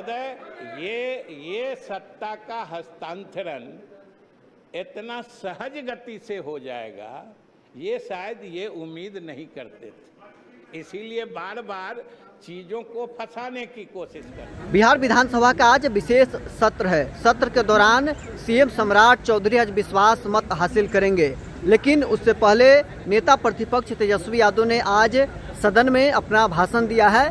महोदय, ये सत्ता का हस्तांतरण इतना सहज गति से हो जाएगा, ये शायद ये उम्मीद नहीं करते थे। इसीलिए बार बार चीजों को फंसाने की कोशिश कर। बिहार विधानसभा का आज विशेष सत्र है। सत्र के दौरान सीएम सम्राट चौधरी आज विश्वास मत हासिल करेंगे, लेकिन उससे पहले नेता प्रतिपक्ष तेजस्वी यादव ने आज सदन में अपना भाषण दिया है।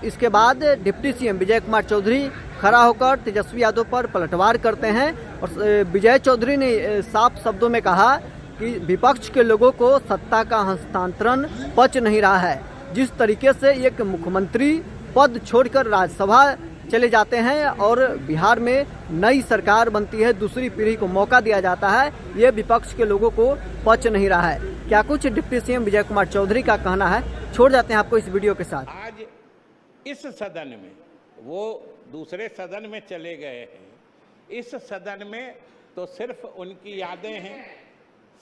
इसके बाद डिप्टी सीएम विजय कुमार चौधरी खड़ा होकर तेजस्वी यादव पर पलटवार करते हैं और विजय चौधरी ने साफ शब्दों में कहा कि विपक्ष के लोगों को सत्ता का हस्तांतरण पच नहीं रहा है। जिस तरीके से एक मुख्यमंत्री पद छोड़कर राज्यसभा चले जाते हैं और बिहार में नई सरकार बनती है, दूसरी पीढ़ी को मौका दिया जाता है, ये विपक्ष के लोगों को पच नहीं रहा है। क्या कुछ डिप्टी सीएम विजय कुमार चौधरी का कहना है, छोड़ जाते हैं आपको इस वीडियो के साथ। आज इस सदन में वो दूसरे सदन में चले गए हैं, इस सदन में तो सिर्फ उनकी यादें हैं,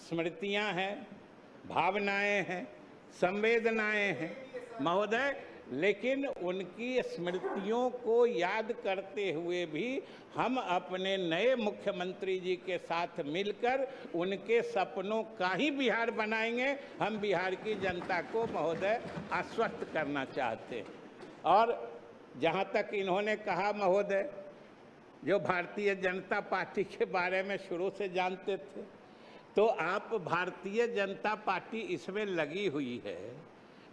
स्मृतियां हैं, भावनाएं हैं, संवेदनाएं हैं महोदय। लेकिन उनकी स्मृतियों को याद करते हुए भी हम अपने नए मुख्यमंत्री जी के साथ मिलकर उनके सपनों का ही बिहार बनाएंगे। हम बिहार की जनता को महोदय आश्वस्त करना चाहते हैं। और जहां तक इन्होंने कहा महोदय, जो भारतीय जनता पार्टी के बारे में शुरू से जानते थे, तो आप भारतीय जनता पार्टी इसमें लगी हुई है,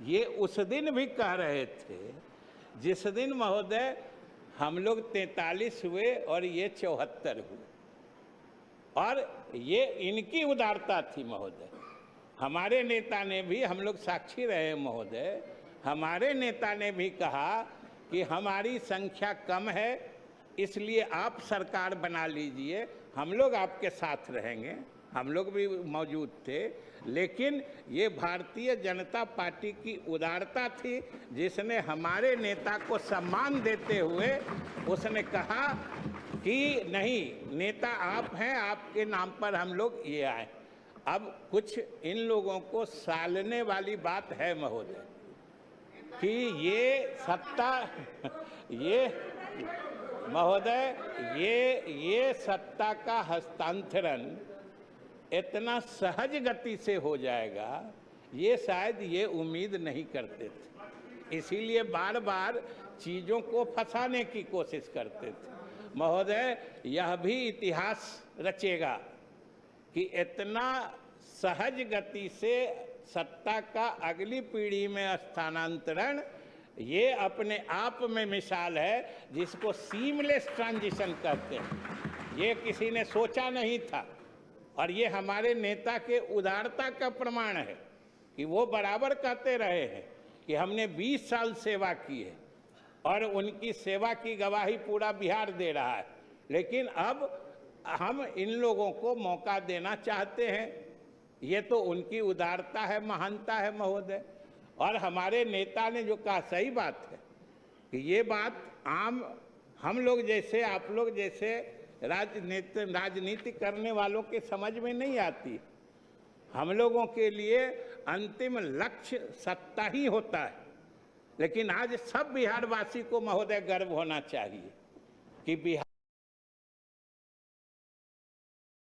ये उस दिन भी कह रहे थे जिस दिन महोदय हम लोग 43 हुए और ये 74 हुए। और ये इनकी उदारता थी महोदय। हमारे नेता ने भी, हम लोग साक्षी रहे महोदय, हमारे नेता ने भी कहा कि हमारी संख्या कम है, इसलिए आप सरकार बना लीजिए, हम लोग आपके साथ रहेंगे। हम लोग भी मौजूद थे। लेकिन ये भारतीय जनता पार्टी की उदारता थी, जिसने हमारे नेता को सम्मान देते हुए उसने कहा कि नहीं, नेता आप हैं, आपके नाम पर हम लोग ये आए। अब कुछ इन लोगों को सालने वाली बात है महोदय कि ये सत्ता, ये महोदय, ये सत्ता का हस्तांतरण इतना सहज गति से हो जाएगा, ये शायद ये उम्मीद नहीं करते थे। इसीलिए बार बार चीज़ों को फंसाने की कोशिश करते थे महोदय। यह भी इतिहास रचेगा कि इतना सहज गति से सत्ता का अगली पीढ़ी में स्थानांतरण, ये अपने आप में मिसाल है जिसको सीमलेस ट्रांजिशन कहते हैं। ये किसी ने सोचा नहीं था और ये हमारे नेता के उदारता का प्रमाण है कि वो बराबर कहते रहे हैं कि हमने 20 साल सेवा की है और उनकी सेवा की गवाही पूरा बिहार दे रहा है। लेकिन अब हम इन लोगों को मौका देना चाहते हैं। ये तो उनकी उदारता है, महानता है महोदय। और हमारे नेता ने जो कहा सही बात है कि ये बात आम हम लोग जैसे, आप लोग जैसे राजनीति करने वालों के समझ में नहीं आती। हम लोगों के लिए अंतिम लक्ष्य सत्ता ही होता है। लेकिन आज सब बिहारवासी को महोदय गर्व होना चाहिए कि बिहार